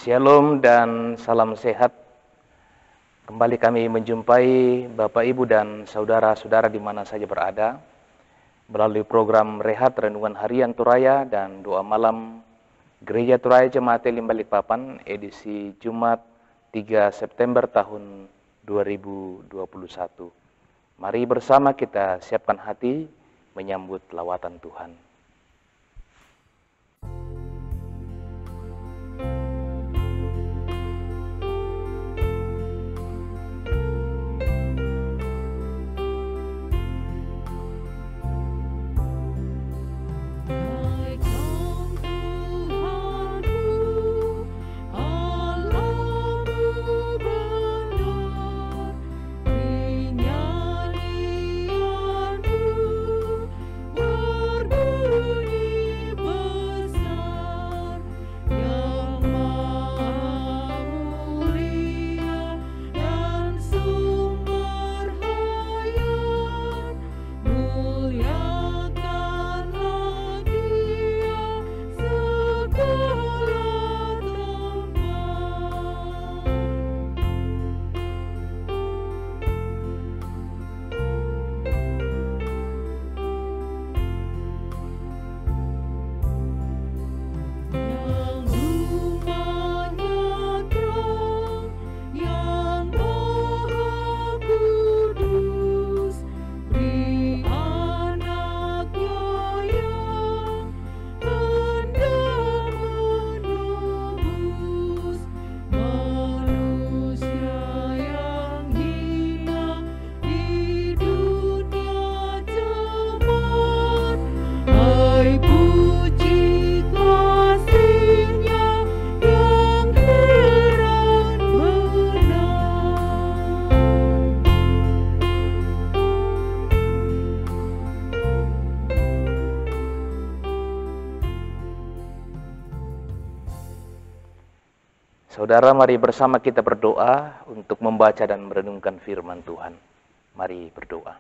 Shalom dan salam sehat. Kembali kami menjumpai Bapak, Ibu, dan saudara-saudara di mana saja berada melalui program Rehat Renungan Harian Turaya dan Doa Malam Gereja Turaya Jemaat Elim Balikpapan edisi Jumat 3 September tahun 2021. Mari bersama kita siapkan hati menyambut lawatan Tuhan. Saudara, mari bersama kita berdoa untuk membaca dan merenungkan firman Tuhan. Mari berdoa.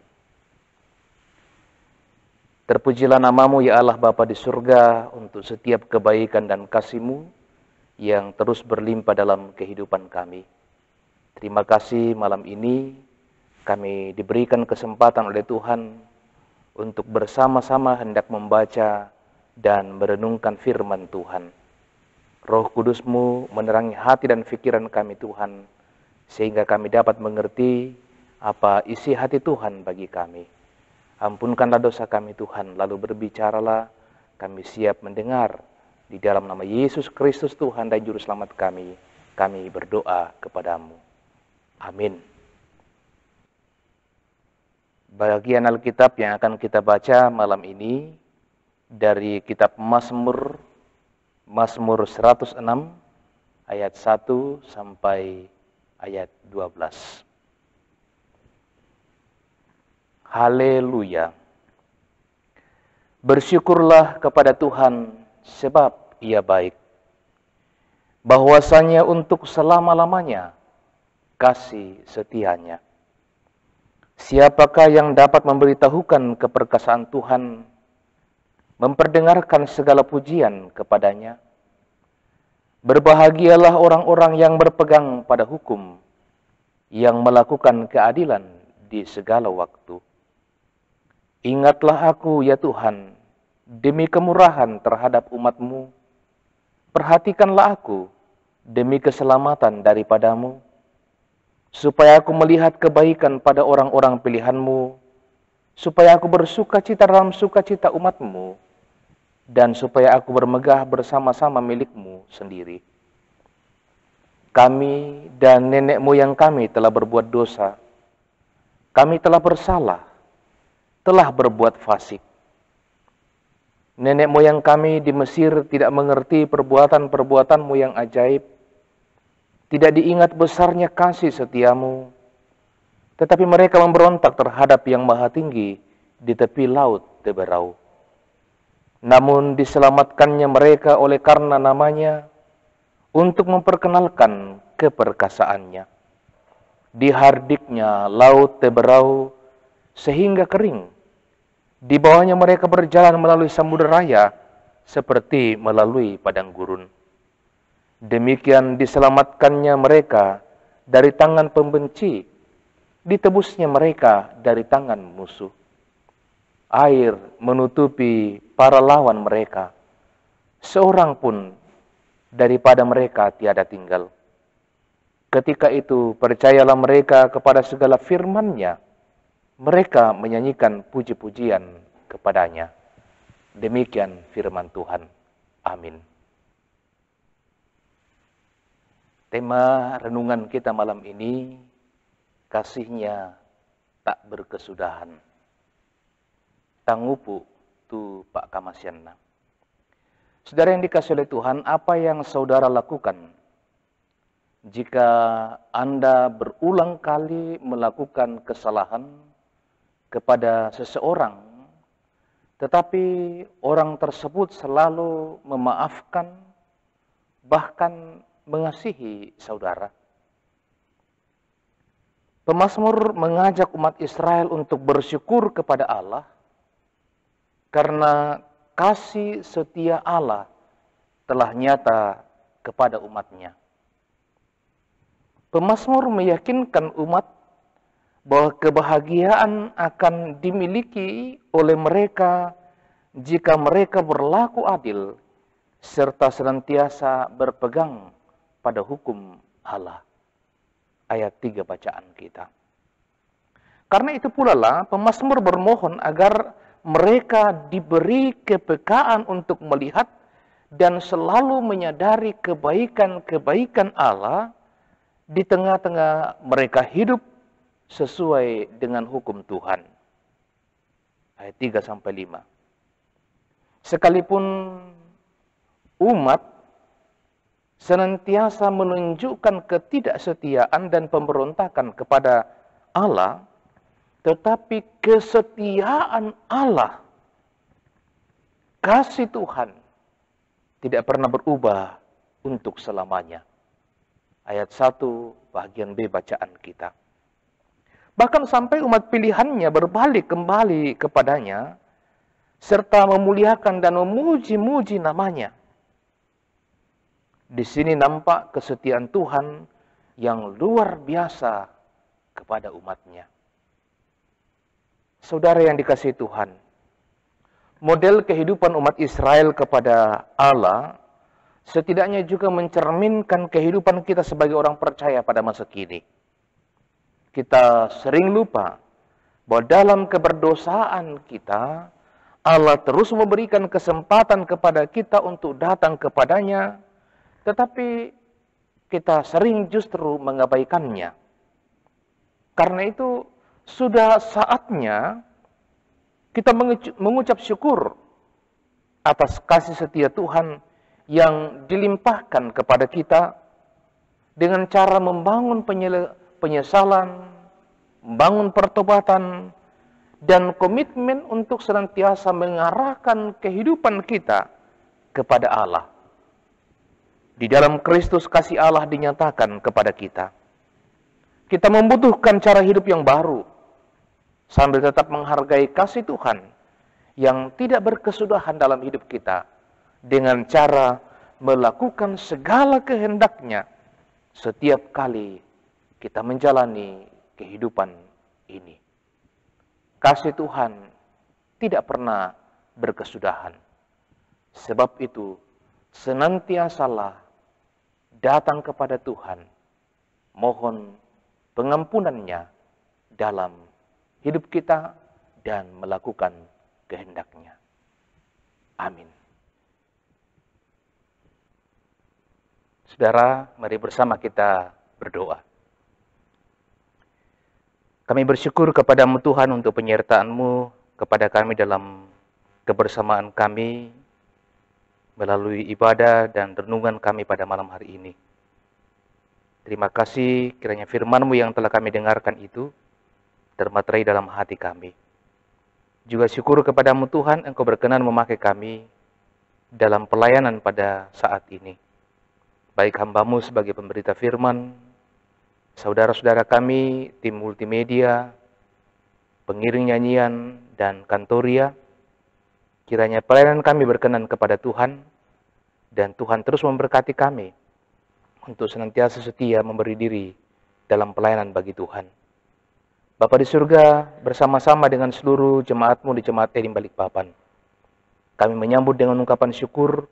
Terpujilah namamu ya Allah Bapa di surga untuk setiap kebaikan dan kasih-Mu yang terus berlimpah dalam kehidupan kami. Terima kasih malam ini kami diberikan kesempatan oleh Tuhan untuk bersama-sama hendak membaca dan merenungkan firman Tuhan. Roh Kudus-Mu menerangi hati dan pikiran kami Tuhan, sehingga kami dapat mengerti apa isi hati Tuhan bagi kami. Ampunkanlah dosa kami Tuhan, lalu berbicaralah, kami siap mendengar. Di dalam nama Yesus Kristus Tuhan dan Juru Selamat kami berdoa kepadamu. Amin. Bagian Alkitab yang akan kita baca malam ini dari kitab Mazmur 106 ayat 1 sampai ayat 12. Haleluya. Bersyukurlah kepada Tuhan sebab Ia baik. Bahwasanya untuk selama-lamanya kasih setianya. Siapakah yang dapat memberitahukan keperkasaan Tuhan, memperdengarkan segala pujian kepadanya? Berbahagialah orang-orang yang berpegang pada hukum, yang melakukan keadilan di segala waktu. Ingatlah aku ya Tuhan, demi kemurahan terhadap umat-Mu. Perhatikanlah aku demi keselamatan daripadamu, supaya aku melihat kebaikan pada orang-orang pilihan-Mu, supaya aku bersukacita dalam sukacita umat-Mu, dan supaya aku bermegah bersama-sama milik-Mu sendiri. Kami dan nenek moyang kami telah berbuat dosa. Kami telah bersalah, telah berbuat fasik. Nenek moyang kami di Mesir tidak mengerti perbuatan-perbuatan-Mu yang ajaib. Tidak diingat besarnya kasih setia-Mu. Tetapi mereka memberontak terhadap Yang Maha Tinggi di tepi laut Teberau. Namun diselamatkannya mereka oleh karena namanya, untuk memperkenalkan keperkasaannya. Dihardiknya laut Teberau sehingga kering. Di bawahnya mereka berjalan melalui samudera raya seperti melalui padang gurun. Demikian diselamatkannya mereka dari tangan pembenci, ditebusnya mereka dari tangan musuh. Air menutupi para lawan mereka, seorang pun daripada mereka tiada tinggal. Ketika itu percayalah mereka kepada segala firman-Nya, mereka menyanyikan puji-pujian kepadanya. Demikian firman Tuhan. Amin. Tema renungan kita malam ini, kasih-Nya tak berkesudahan. Tangupu tu Pak Kamasyanna. Saudara yang dikasihi oleh Tuhan, apa yang saudara lakukan jika Anda berulang kali melakukan kesalahan kepada seseorang, tetapi orang tersebut selalu memaafkan, bahkan mengasihi saudara? Pemazmur mengajak umat Israel untuk bersyukur kepada Allah karena kasih setia Allah telah nyata kepada umat-Nya. Pemazmur meyakinkan umat bahwa kebahagiaan akan dimiliki oleh mereka jika mereka berlaku adil serta senantiasa berpegang pada hukum Allah. Ayat 3 bacaan kita. Karena itu pula lah pemazmur bermohon agar mereka diberi kepekaan untuk melihat dan selalu menyadari kebaikan-kebaikan Allah di tengah-tengah mereka hidup sesuai dengan hukum Tuhan. Ayat 3-5. Sekalipun umat senantiasa menunjukkan ketidaksetiaan dan pemberontakan kepada Allah, tetapi kesetiaan Allah, kasih Tuhan, tidak pernah berubah untuk selamanya. Ayat 1 bagian B bacaan kita. Bahkan sampai umat pilihannya berbalik kembali kepadanya, serta memuliakan dan memuji-muji namanya. Di sini nampak kesetiaan Tuhan yang luar biasa kepada umat-Nya. Saudara yang dikasihi Tuhan, model kehidupan umat Israel kepada Allah setidaknya juga mencerminkan kehidupan kita sebagai orang percaya pada masa kini. Kita sering lupa bahwa dalam keberdosaan kita, Allah terus memberikan kesempatan kepada kita untuk datang kepadanya, tetapi kita sering justru mengabaikannya. Karena itu sudah saatnya kita mengucap syukur atas kasih setia Tuhan yang dilimpahkan kepada kita dengan cara membangun penyesalan, membangun pertobatan, dan komitmen untuk senantiasa mengarahkan kehidupan kita kepada Allah. Di dalam Kristus kasih Allah dinyatakan kepada kita. Kita membutuhkan cara hidup yang baru, sambil tetap menghargai kasih Tuhan yang tidak berkesudahan dalam hidup kita, dengan cara melakukan segala kehendak-Nya setiap kali kita menjalani kehidupan ini. Kasih Tuhan tidak pernah berkesudahan. Sebab itu, senantiasalah datang kepada Tuhan, mohon pengampunan-Nya dalam hidup kita dan melakukan kehendak-Nya. Amin. Saudara, mari bersama kita berdoa. Kami bersyukur kepada-Mu Tuhan untuk penyertaan-Mu kepada kami dalam kebersamaan kami melalui ibadah dan renungan kami pada malam hari ini. Terima kasih kiranya firman-Mu yang telah kami dengarkan itu termaterai dalam hati kami. Juga syukur kepada-Mu Tuhan, Engkau berkenan memakai kami dalam pelayanan pada saat ini. Baik hamba-Mu sebagai pemberita firman, saudara-saudara kami, tim multimedia, pengiring nyanyian, dan kantoria, kiranya pelayanan kami berkenan kepada Tuhan, dan Tuhan terus memberkati kami, untuk senantiasa setia memberi diri dalam pelayanan bagi Tuhan. Bapa di surga, bersama-sama dengan seluruh jemaat-Mu di Jemaat Elim Balikpapan, kami menyambut dengan ungkapan syukur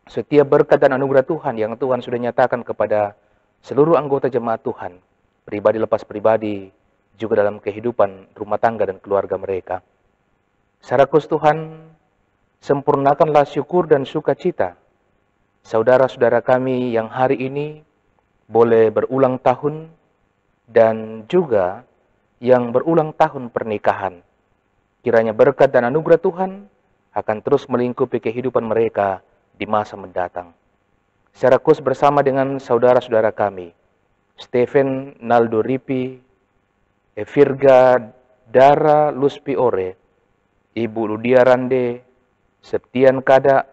setiap berkat dan anugerah Tuhan yang Tuhan sudah nyatakan kepada seluruh anggota jemaat Tuhan, pribadi lepas pribadi, juga dalam kehidupan rumah tangga dan keluarga mereka. Secara khusus Tuhan, sempurnakanlah syukur dan sukacita saudara-saudara kami yang hari ini boleh berulang tahun dan juga yang berulang tahun pernikahan. Kiranya berkat dan anugerah Tuhan akan terus melingkupi kehidupan mereka di masa mendatang. Secara khusus bersama dengan saudara-saudara kami, Stephen Naldo Ripi, Evirga Dara Luspi Ore, Ibu Ludia Rande, Septian Kada,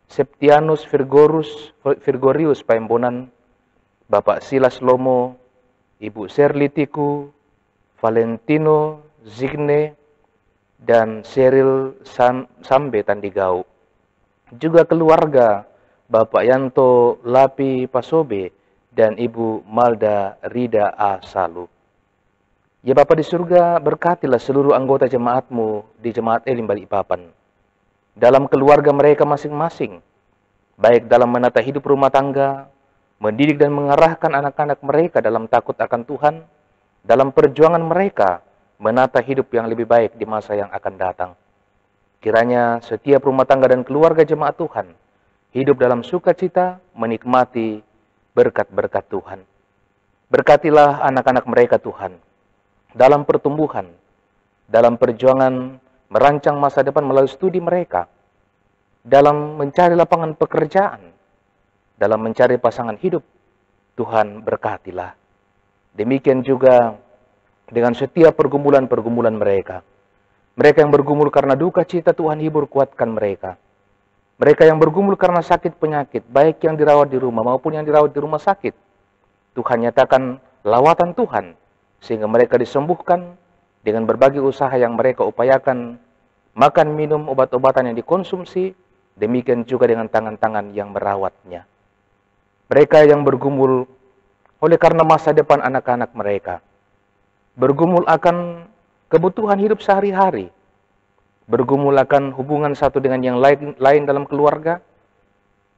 Septianus Virgorius Paembonan, Bapak Silas Lomo, Ibu Serlitiku, Valentino Zigne, dan Seril Sambe Tandigau. Juga keluarga Bapak Yanto Lapi Pasobe dan Ibu Malda Rida A. Salu. Ya Bapa di surga, berkatilah seluruh anggota jemaat-Mu di Jemaat Elim Balikpapan, dalam keluarga mereka masing-masing, baik dalam menata hidup rumah tangga, mendidik dan mengarahkan anak-anak mereka dalam takut akan Tuhan, dalam perjuangan mereka menata hidup yang lebih baik di masa yang akan datang. Kiranya setiap rumah tangga dan keluarga jemaat Tuhan hidup dalam sukacita, menikmati berkat-berkat Tuhan. Berkatilah anak-anak mereka Tuhan, dalam pertumbuhan, dalam perjuangan merancang masa depan melalui studi mereka, dalam mencari lapangan pekerjaan, dalam mencari pasangan hidup. Tuhan berkatilah. Demikian juga dengan setiap pergumulan-pergumulan mereka. Mereka yang bergumul karena duka cita, Tuhan hibur kuatkan mereka. Mereka yang bergumul karena sakit penyakit, baik yang dirawat di rumah maupun yang dirawat di rumah sakit, Tuhan nyatakan lawatan Tuhan, sehingga mereka disembuhkan dengan berbagai usaha yang mereka upayakan, makan, minum, obat-obatan yang dikonsumsi, demikian juga dengan tangan-tangan yang merawatnya. Mereka yang bergumul oleh karena masa depan anak-anak mereka, bergumul akan kebutuhan hidup sehari-hari, bergumul akan hubungan satu dengan yang lain dalam keluarga,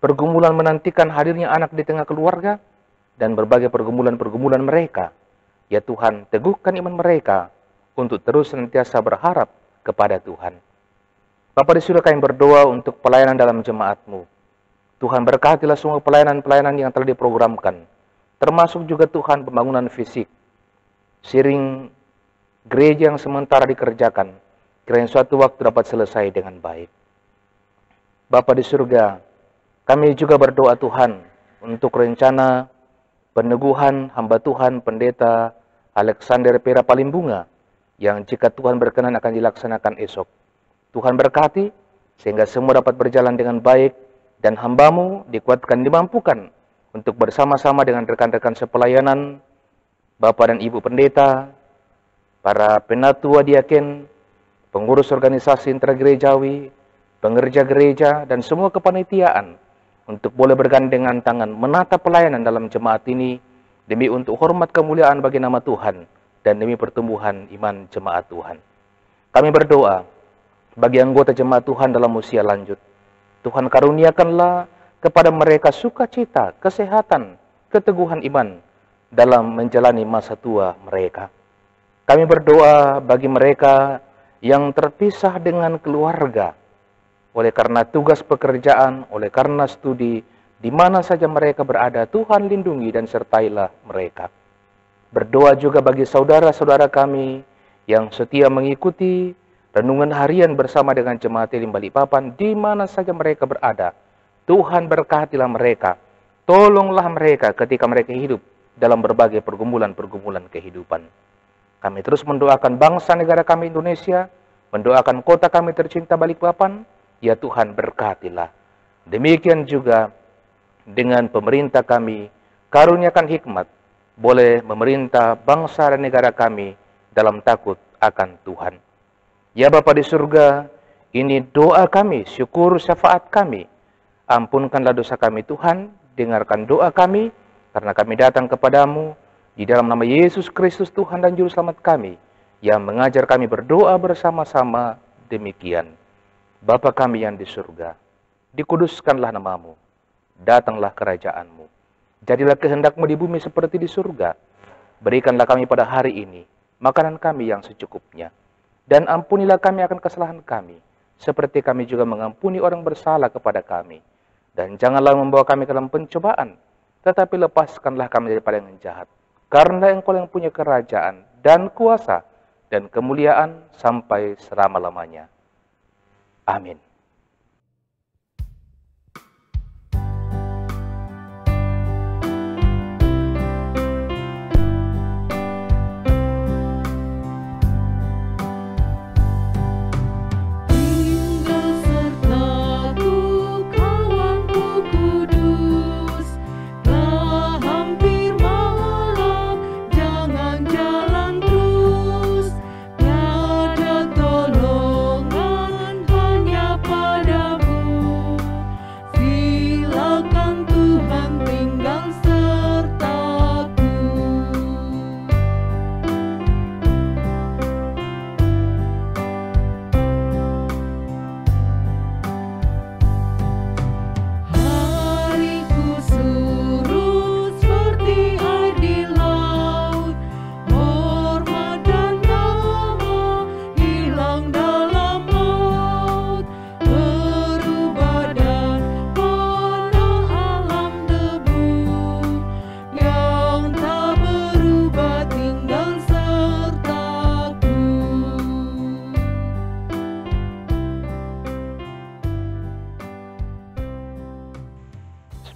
pergumulan menantikan hadirnya anak di tengah keluarga, dan berbagai pergumulan-pergumulan mereka. Ya Tuhan, teguhkan iman mereka untuk terus senantiasa berharap kepada Tuhan. Bapa di surga, kami berdoa untuk pelayanan dalam jemaat-Mu. Tuhan, berkatilah semua pelayanan-pelayanan yang telah diprogramkan, termasuk juga Tuhan pembangunan fisik, siring gereja yang sementara dikerjakan, kiranya suatu waktu dapat selesai dengan baik. Bapa di surga, kami juga berdoa Tuhan untuk rencana peneguhan hamba Tuhan Pendeta Alexander Pera Palimbunga, yang jika Tuhan berkenan akan dilaksanakan esok. Tuhan berkati sehingga semua dapat berjalan dengan baik, dan hamba-Mu dikuatkan, dimampukan untuk bersama-sama dengan rekan-rekan sepelayanan, Bapak dan Ibu Pendeta, para penatua diaken, pengurus organisasi intragerejawi, pengerja gereja, dan semua kepanitiaan, untuk boleh bergandengan tangan menata pelayanan dalam jemaat ini, demi untuk hormat kemuliaan bagi nama Tuhan, dan demi pertumbuhan iman jemaat Tuhan. Kami berdoa bagi anggota jemaat Tuhan dalam usia lanjut. Tuhan karuniakanlah kepada mereka sukacita, kesehatan, keteguhan iman dalam menjalani masa tua mereka. Kami berdoa bagi mereka yang terpisah dengan keluarga, oleh karena tugas pekerjaan, oleh karena studi, di mana saja mereka berada, Tuhan lindungi dan sertailah mereka. Berdoa juga bagi saudara-saudara kami yang setia mengikuti renungan harian bersama dengan Jemaat Elim Balikpapan, di mana saja mereka berada. Tuhan berkatilah mereka, tolonglah mereka ketika mereka hidup dalam berbagai pergumulan-pergumulan kehidupan. Kami terus mendoakan bangsa negara kami Indonesia, mendoakan kota kami tercinta Balikpapan. Ya Tuhan, berkatilah. Demikian juga dengan pemerintah kami, karuniakan hikmat, boleh memerintah bangsa dan negara kami dalam takut akan Tuhan. Ya Bapa di surga, ini doa kami, syukur syafaat kami. Ampunkanlah dosa kami Tuhan, dengarkan doa kami, Karena kami datang kepadamu di dalam nama Yesus Kristus Tuhan dan Juru Selamat kami, yang mengajar kami berdoa bersama-sama demikian. Bapa kami yang di surga, dikuduskanlah namamu, datanglah kerajaanmu, jadilah kehendakmu di bumi seperti di surga. Berikanlah kami pada hari ini makanan kami yang secukupnya, dan ampunilah kami akan kesalahan kami, seperti kami juga mengampuni orang bersalah kepada kami. Dan janganlah membawa kami ke dalam pencobaan, tetapi lepaskanlah kami daripada yang jahat. Karena Engkau yang punya kerajaan dan kuasa dan kemuliaan sampai selama-lamanya. Amin.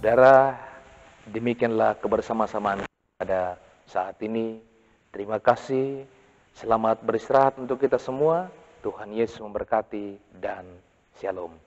Saudara, demikianlah kebersama-samaan pada saat ini. Terima kasih, selamat beristirahat untuk kita semua. Tuhan Yesus memberkati dan shalom.